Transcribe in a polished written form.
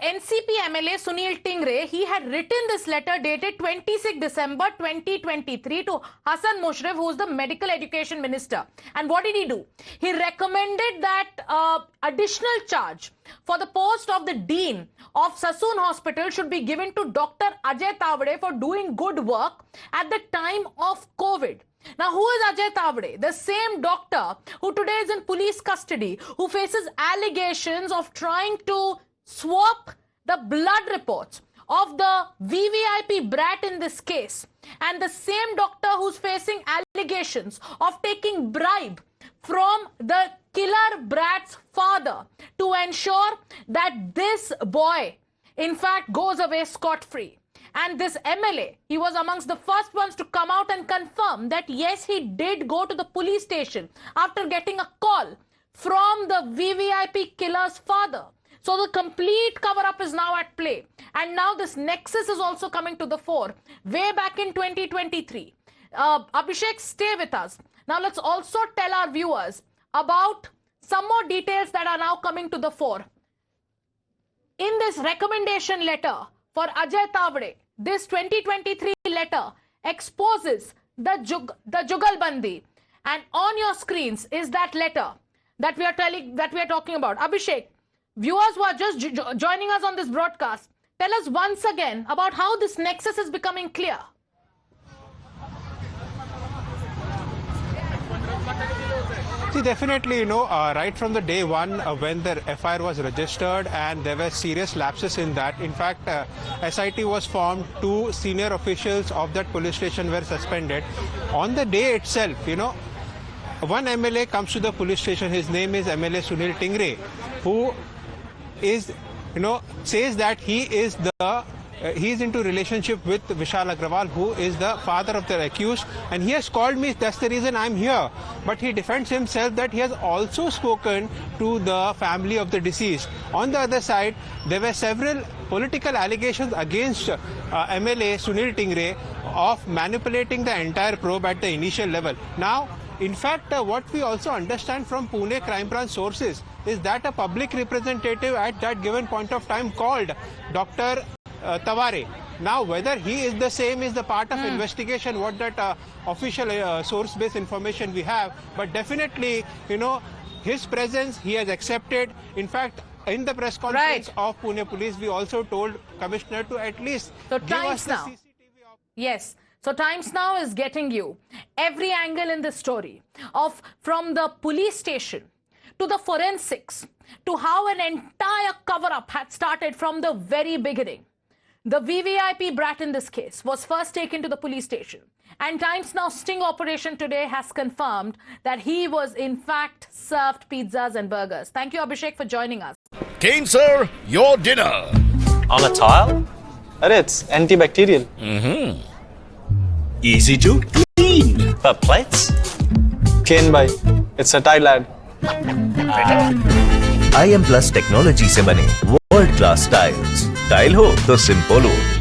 NCP MLA Sunil Tingre, he had written this letter dated 26 December 2023 to Hassan Mushrif, who is the medical education minister. And what did he do? He recommended that additional charge for the post of the dean of Sassoon Hospital should be given to Dr. Ajay Tavade for doing good work at the time of COVID. Now, who is Ajay Tavade? The same doctor who today is in police custody, who faces allegations of trying to swap the blood reports of the VVIP brat in this case. And the same doctor who's facing allegations of taking bribe from the killer brat's father to ensure that this boy, in fact, goes away scot-free. And this MLA, he was amongst the first ones to come out and confirm that yes, he did go to the police station after getting a call from the VVIP killer's father. So the complete cover-up is now at play. And now this nexus is also coming to the fore. Way back in 2023. Abhishek, stay with us. Now let's also tell our viewers about some more details that are now coming to the fore. In this recommendation letter for Ajay Tavade, this 2023 letter exposes the Jugalbandi. And on your screens is that letter that we are talking about. Abhishek, viewers who are just joining us on this broadcast, tell us once again about how this nexus is becoming clear. See, definitely, right from the day one when the FIR was registered and there were serious lapses in that. In fact, SIT was formed, 2 senior officials of that police station were suspended. On the day itself, one MLA comes to the police station. His name is MLA Sunil Tingre, who is, says that he is into relationship with Vishal Agrawal, who is the father of the accused, and he has called me. That's the reason I'm here. But he defends himself that he has also spoken to the family of the deceased. On the other side, there were several political allegations against MLA Sunil Tingre of manipulating the entire probe at the initial level. Now, in fact, what we also understand from Pune Crime Branch sources is that a public representative at that given point of time called Dr. Tavare. Now, whether he is the same is the part of investigation, what that official source-based information we have. But definitely, his presence, he has accepted. In fact, in the press conference of Pune Police, we also told Commissioner to at least give us the CCTV. Yes. So Times Now is getting you every angle in this story from the police station to the forensics to how an entire cover-up had started from the very beginning. The VVIP brat in this case was first taken to the police station. And Times Now sting operation today has confirmed that he was in fact served pizzas and burgers. Thank you, Abhishek, for joining us. Kane, sir, your dinner. On a tile? It's antibacterial. Easy to clean. But plates? Kane bhai, it's a tile ad. IM Plus technology से बने world class tiles. Tile हो तो simple हो।